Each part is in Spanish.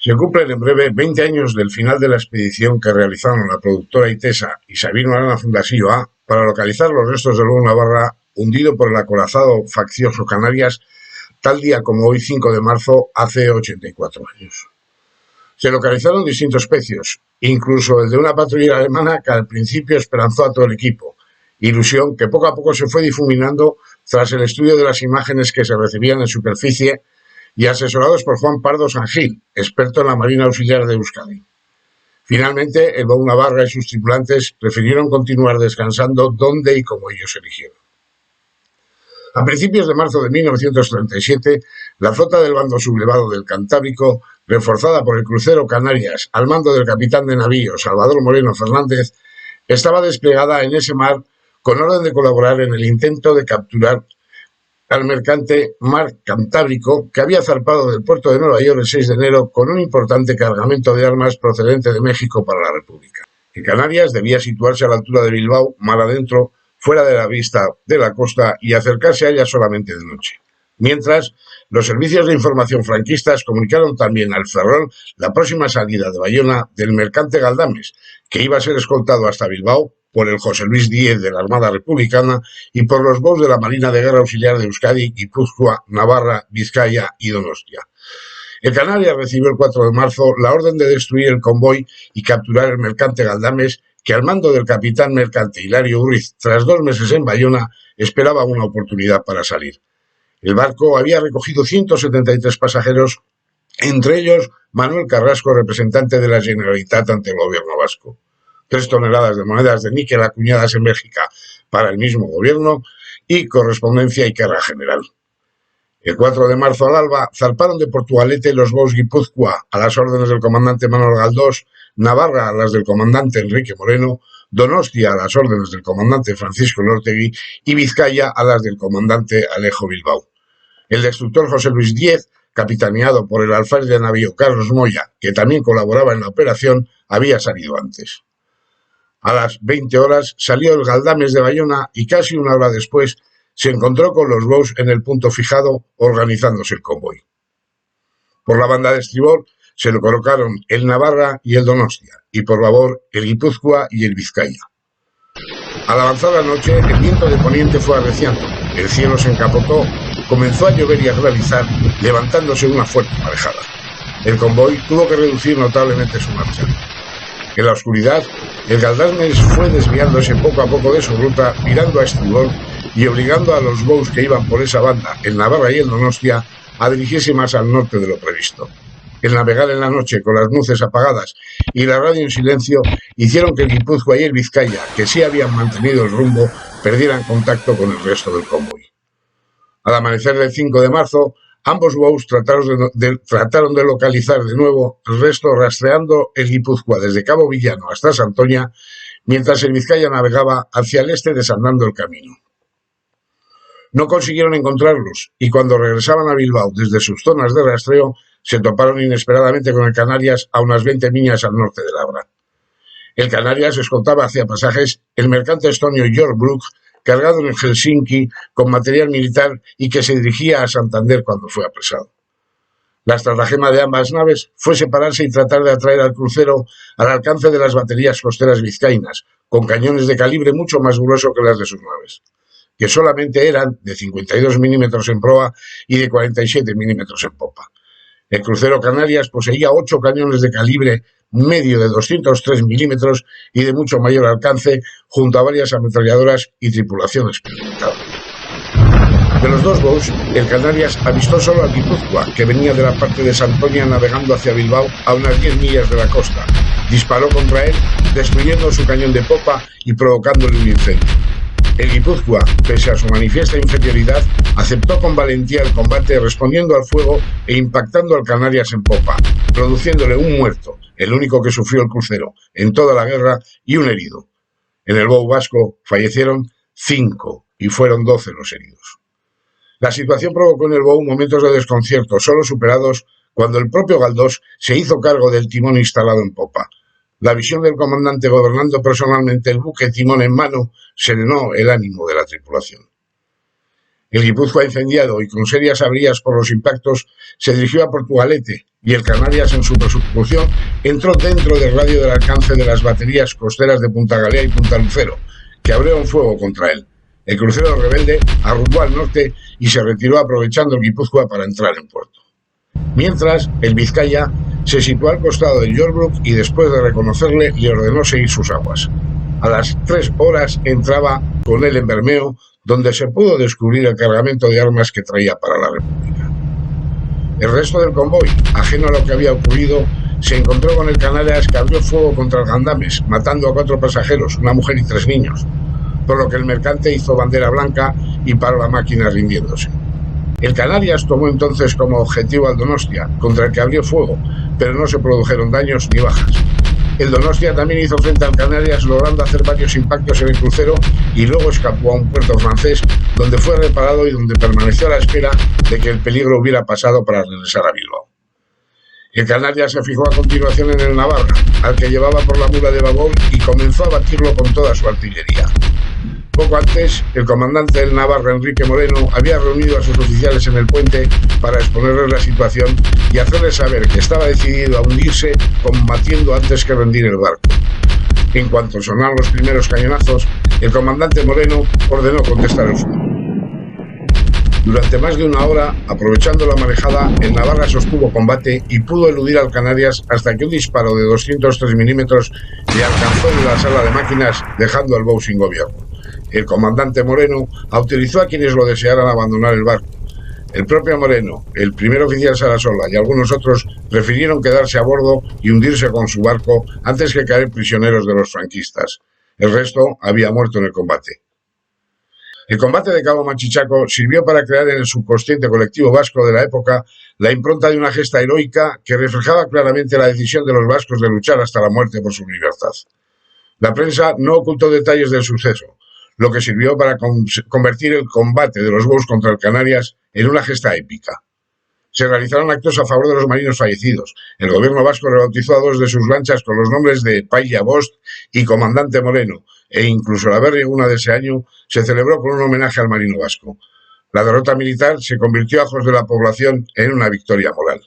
Se cumplen en breve 20 años del final de la expedición que realizaron la productora Itesa y Sabino Arana Fundación para localizar los restos del Lobo Navarra hundido por el acorazado faccioso Canarias, tal día como hoy, 5 de marzo, hace 84 años. Se localizaron distintos pecios, incluso el de una patrulla alemana que al principio esperanzó a todo el equipo, ilusión que poco a poco se fue difuminando tras el estudio de las imágenes que se recibían en superficie y asesorados por Juan Pardo Sangil, experto en la Marina Auxiliar de Euskadi. Finalmente, el Lobo Navarra y sus tripulantes prefirieron continuar descansando donde y como ellos eligieron. A principios de marzo de 1937, la flota del bando sublevado del Cantábrico, reforzada por el crucero Canarias al mando del capitán de navío Salvador Moreno Fernández, estaba desplegada en ese mar con orden de colaborar en el intento de capturar al mercante Mar Cantábrico, que había zarpado del puerto de Nueva York el 6 de enero con un importante cargamento de armas procedente de México para la República. En Canarias debía situarse a la altura de Bilbao, mar adentro, fuera de la vista de la costa y acercarse a ella solamente de noche. Mientras, los servicios de información franquistas comunicaron también al Ferrol la próxima salida de Bayona del mercante Galdames, que iba a ser escoltado hasta Bilbao por el José Luis Díez de la Armada Republicana y por los bows de la Marina de Guerra Auxiliar de Euskadi, Guipúzcoa, Navarra, Vizcaya y Donostia. El Canarias recibió el 4 de marzo la orden de destruir el convoy y capturar el mercante Galdames, que al mando del capitán mercante Hilario Urriz, tras 2 meses en Bayona, esperaba una oportunidad para salir. El barco había recogido 173 pasajeros, entre ellos Manuel Carrasco, representante de la Generalitat ante el gobierno vasco. 3 toneladas de monedas de níquel acuñadas en Bélgica para el mismo gobierno y correspondencia y carga general. El 4 de marzo al alba zarparon de Portugalete los bows Guipúzcoa a las órdenes del comandante Manuel Galdós, Navarra a las del comandante Enrique Moreno, Donostia a las órdenes del comandante Francisco Lortegui y Vizcaya a las del comandante Alejo Bilbao. El destructor José Luis Díez, capitaneado por el alférez de navío Carlos Moya, que también colaboraba en la operación, había salido antes. A las 20 horas salió el Galdames de Bayona y casi una hora después se encontró con los bows en el punto fijado organizándose el convoy. Por la banda de estribor se le colocaron el Navarra y el Donostia, y por babor el Guipúzcoa y el Vizcaya. Al avanzar la noche, el viento de poniente fue arreciando, el cielo se encapotó, comenzó a llover y a granizar, levantándose una fuerte marejada. El convoy tuvo que reducir notablemente su marcha. En la oscuridad, el Galdames fue desviándose poco a poco de su ruta, virando a estribor y obligando a los bows que iban por esa banda, el Navarra y el Donostia, a dirigirse más al norte de lo previsto. El navegar en la noche con las luces apagadas y la radio en silencio hicieron que el Guipúzcoa y el Vizcaya, que sí habían mantenido el rumbo, perdieran contacto con el resto del convoy. Al amanecer del 5 de marzo, ambos bows trataron de localizar de nuevo el resto rastreando el Guipúzcoa desde Cabo Villano hasta Santoña, mientras el Vizcaya navegaba hacia el este desandando el camino. No consiguieron encontrarlos y cuando regresaban a Bilbao desde sus zonas de rastreo se toparon inesperadamente con el Canarias a unas 20 millas al norte de Labra. El Canarias escoltaba hacia pasajes el mercante estonio Georg Bruck, cargado en Helsinki con material militar y que se dirigía a Santander cuando fue apresado. La estratagema de ambas naves fue separarse y tratar de atraer al crucero al alcance de las baterías costeras vizcaínas, con cañones de calibre mucho más grueso que las de sus naves, que solamente eran de 52 milímetros en proa y de 47 milímetros en popa. El crucero Canarias poseía 8 cañones de calibre medio de 203 milímetros y de mucho mayor alcance, junto a varias ametralladoras y tripulación experimentada. De los 2 bows, el Canarias avistó solo al Guipúzcoa, que venía de la parte de Santoña navegando hacia Bilbao a unas 10 millas de la costa. Disparó contra él, destruyendo su cañón de popa y provocándole un incendio. El Guipúzcoa, pese a su manifiesta inferioridad, aceptó con valentía el combate respondiendo al fuego e impactando al Canarias en popa, produciéndole un muerto, el único que sufrió el crucero en toda la guerra, y un herido. En el bow vasco fallecieron 5 y fueron 12 los heridos. La situación provocó en el bow momentos de desconcierto, solo superados cuando el propio Galdós se hizo cargo del timón instalado en popa. La visión del comandante gobernando personalmente el buque timón en mano serenó el ánimo de la tripulación. El Guipúzcoa, incendiado y con serias averías por los impactos, se dirigió a Portugalete y el Canarias, en su persecución, entró dentro del radio del alcance de las baterías costeras de Punta Galea y Punta Lucero, que abrieron fuego contra él. El crucero rebelde arrumbó al norte y se retiró aprovechando el Guipúzcoa para entrar en puerto. Mientras, el Vizcaya se situó al costado del Yorkbrook y después de reconocerle le ordenó seguir sus aguas. A las 3 horas entraba con él en Bermeo, donde se pudo descubrir el cargamento de armas que traía para la República. El resto del convoy, ajeno a lo que había ocurrido, se encontró con el Canarias, que abrió fuego contra el Gandames, matando a 4 pasajeros, una mujer y 3 niños, por lo que el mercante hizo bandera blanca y paró la máquina rindiéndose. El Canarias tomó entonces como objetivo al Donostia, contra el que abrió fuego, pero no se produjeron daños ni bajas. El Donostia también hizo frente al Canarias, logrando hacer varios impactos en el crucero y luego escapó a un puerto francés, donde fue reparado y donde permaneció a la espera de que el peligro hubiera pasado para regresar a Bilbao. El Canarias se fijó a continuación en el Navarra, al que llevaba por la mula de babor, y comenzó a batirlo con toda su artillería. Poco antes, el comandante del Navarra, Enrique Moreno, había reunido a sus oficiales en el puente para exponerles la situación y hacerles saber que estaba decidido a hundirse combatiendo antes que rendir el barco. En cuanto sonaron los primeros cañonazos, el comandante Moreno ordenó contestar el fuego. Durante más de una hora, aprovechando la marejada, el Navarra sostuvo combate y pudo eludir al Canarias hasta que un disparo de 203 milímetros le alcanzó en la sala de máquinas, dejando al bow sin gobierno. El comandante Moreno autorizó a quienes lo desearan abandonar el barco. El propio Moreno, el primer oficial Sarasola y algunos otros prefirieron quedarse a bordo y hundirse con su barco antes que caer prisioneros de los franquistas. El resto había muerto en el combate. El combate de Cabo Machichaco sirvió para crear en el subconsciente colectivo vasco de la época la impronta de una gesta heroica que reflejaba claramente la decisión de los vascos de luchar hasta la muerte por su libertad. La prensa no ocultó detalles del suceso, lo que sirvió para convertir el combate de los bows contra el Canarias en una gesta épica. Se realizaron actos a favor de los marinos fallecidos. El gobierno vasco rebautizó a 2 de sus lanchas con los nombres de Paya Bost y Comandante Moreno, e incluso la berrieguna de ese año se celebró con un homenaje al marino vasco. La derrota militar se convirtió a ojos de la población en una victoria moral.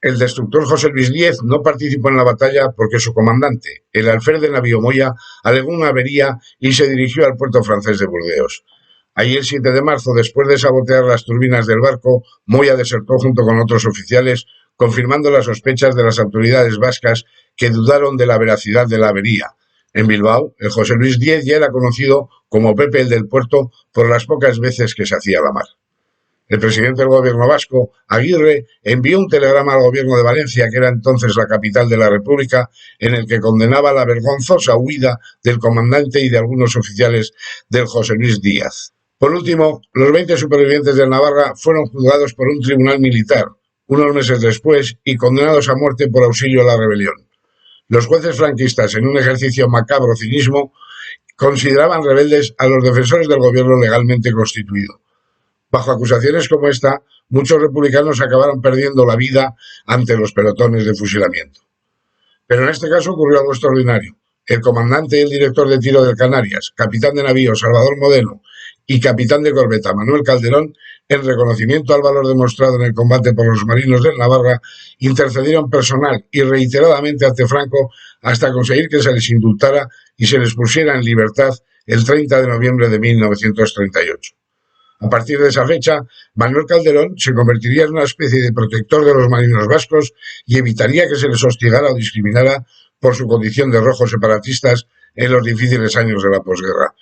El destructor José Luis Díez no participó en la batalla porque su comandante, el alférez de navío Moya, alegó una avería y se dirigió al puerto francés de Burdeos. Allí, el 7 de marzo, después de sabotear las turbinas del barco, Moya desertó junto con otros oficiales, confirmando las sospechas de las autoridades vascas, que dudaron de la veracidad de la avería. En Bilbao, el José Luis Díez ya era conocido como Pepe el del Puerto por las pocas veces que se hacía la mar. El presidente del gobierno vasco, Aguirre, envió un telegrama al gobierno de Valencia, que era entonces la capital de la República, en el que condenaba la vergonzosa huida del comandante y de algunos oficiales del José Luis Díaz. Por último, los 20 supervivientes del Navarra fueron juzgados por un tribunal militar, unos meses después, y condenados a muerte por auxilio a la rebelión. Los jueces franquistas, en un ejercicio macabro cinismo, consideraban rebeldes a los defensores del gobierno legalmente constituido. Bajo acusaciones como esta, muchos republicanos acabaron perdiendo la vida ante los pelotones de fusilamiento. Pero en este caso ocurrió algo extraordinario. El comandante y el director de tiro del Canarias, capitán de navío Salvador Modeno y capitán de corbeta Manuel Calderón, en reconocimiento al valor demostrado en el combate por los marinos del Navarra, intercedieron personal y reiteradamente ante Franco hasta conseguir que se les indultara y se les pusiera en libertad el 30 de noviembre de 1938. A partir de esa fecha, Manuel Calderón se convertiría en una especie de protector de los marinos vascos y evitaría que se les hostigara o discriminara por su condición de rojos separatistas en los difíciles años de la posguerra.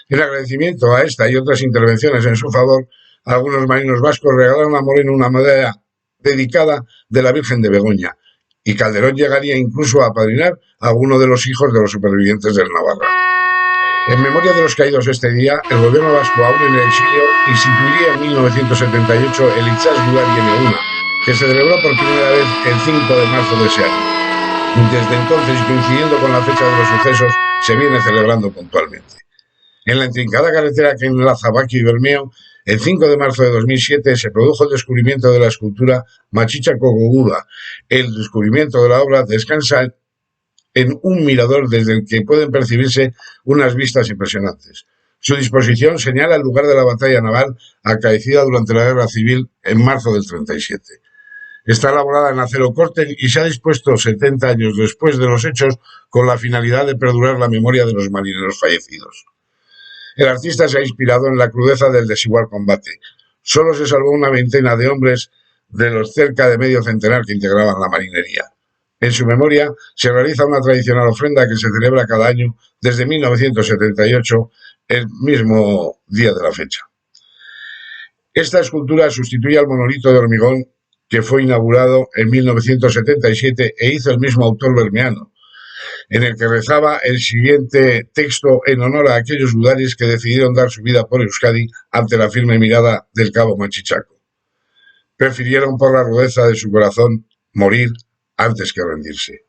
En agradecimiento a esta y otras intervenciones en su favor, algunos marinos vascos regalaron a Moreno una medalla dedicada de la Virgen de Begoña, y Calderón llegaría incluso a apadrinar a alguno de los hijos de los supervivientes del Navarra. En memoria de los caídos este día, el gobierno vasco, aún en el exilio, instituiría en 1978 el Itzaz Gudari Euna, que se celebró por primera vez el 5 de marzo de ese año. Desde entonces, coincidiendo con la fecha de los sucesos, se viene celebrando puntualmente. En la intrincada carretera que enlaza Baquio y Bermeo, el 5 de marzo de 2007 se produjo el descubrimiento de la escultura Machichaco Goguda. El descubrimiento de la obra descansa en un mirador desde el que pueden percibirse unas vistas impresionantes. Su disposición señala el lugar de la batalla naval acaecida durante la Guerra Civil en marzo del 37. Está elaborada en acero corte y se ha dispuesto 70 años después de los hechos con la finalidad de perdurar la memoria de los marineros fallecidos. El artista se ha inspirado en la crudeza del desigual combate. Solo se salvó una veintena de hombres de los cerca de medio centenar que integraban la marinería. En su memoria se realiza una tradicional ofrenda que se celebra cada año desde 1978, el mismo día de la fecha. Esta escultura sustituye al monolito de hormigón que fue inaugurado en 1977 e hizo el mismo autor bermeano, en el que rezaba el siguiente texto en honor a aquellos lugares que decidieron dar su vida por Euskadi ante la firme mirada del cabo Machichaco. Prefirieron por la rudeza de su corazón morir antes que rendirse.